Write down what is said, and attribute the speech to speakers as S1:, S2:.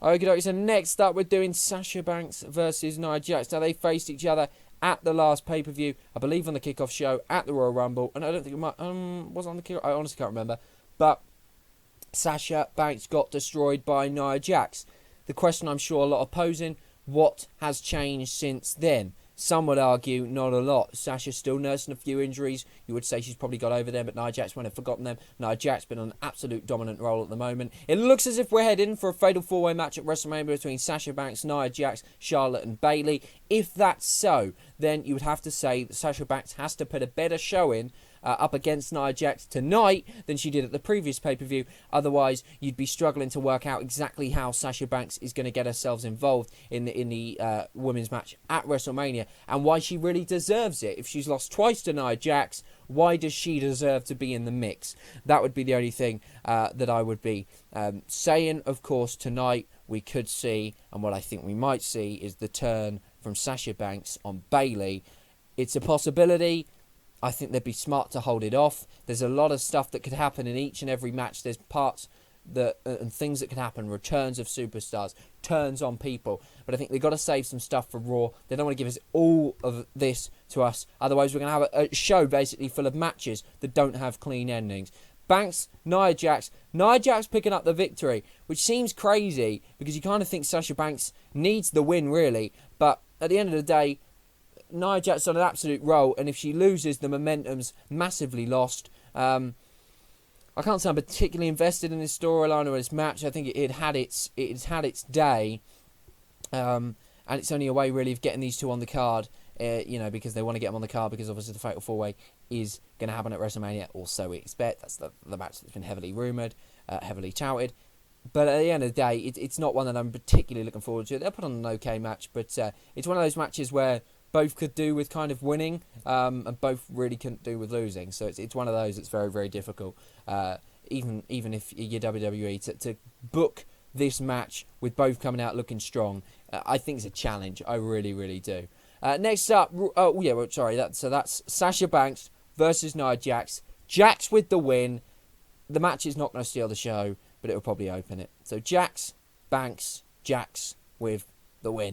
S1: Okay, so next up we're doing Sasha Banks versus Nia Jax. Now they faced each other at the last pay-per-view, I believe on the kickoff show at the Royal Rumble, and I don't think it might was on the kickoff. I honestly can't remember, but Sasha Banks got destroyed by Nia Jax. The question I'm sure a lot are posing: what has changed since then? Some would argue not a lot. Sasha's still nursing a few injuries. You would say she's probably got over them, but Nia Jax won't have forgotten them. Nia Jax been on an absolute dominant role at the moment. It looks as if we're heading for a fatal four-way match at WrestleMania between Sasha Banks, Nia Jax, Charlotte and Bayley. If that's so, then you would have to say that Sasha Banks has to put a better showing up against Nia Jax tonight than she did at the previous pay-per-view. Otherwise, you'd be struggling to work out exactly how Sasha Banks is going to get herself involved in the women's match at WrestleMania, and why she really deserves it. If she's lost twice to Nia Jax, why does she deserve to be in the mix? That would be the only thing that I would be saying. Of course, tonight we could see, and what I think we might see, is the turn from Sasha Banks on Bayley. It's a possibility. I think they'd be smart to hold it off. There's a lot of stuff that could happen in each and every match. There's parts that and things that could happen. Returns of superstars, turns on people. But I think they've got to save some stuff for Raw. They don't want to give us all of this to us. Otherwise, we're going to have a show basically full of matches that don't have clean endings. Banks, Nia Jax picking up the victory, which seems crazy because you kind of think Sasha Banks needs the win, really. But at the end of the day, Nia Jax on an absolute roll, and if she loses, the momentum's massively lost. I can't say I'm particularly invested in this storyline or this match. I think it's had its day, and it's only a way really of getting these two on the card. Because they want to get them on the card, because obviously the Fatal 4-Way is going to happen at WrestleMania, or so we expect. That's the match that's been heavily rumoured, heavily touted. But at the end of the day, it's not one that I'm particularly looking forward to. They'll put on an okay match, but it's one of those matches where both could do with kind of winning, and both really couldn't do with losing. So it's one of those that's very, very difficult, even if you're WWE, to book this match with both coming out looking strong. I think it's a challenge. I really, really do. Next up, that's Sasha Banks versus Nia Jax. Jax with the win. The match is not going to steal the show, but it will probably open it. So Jax, Banks, Jax with the win.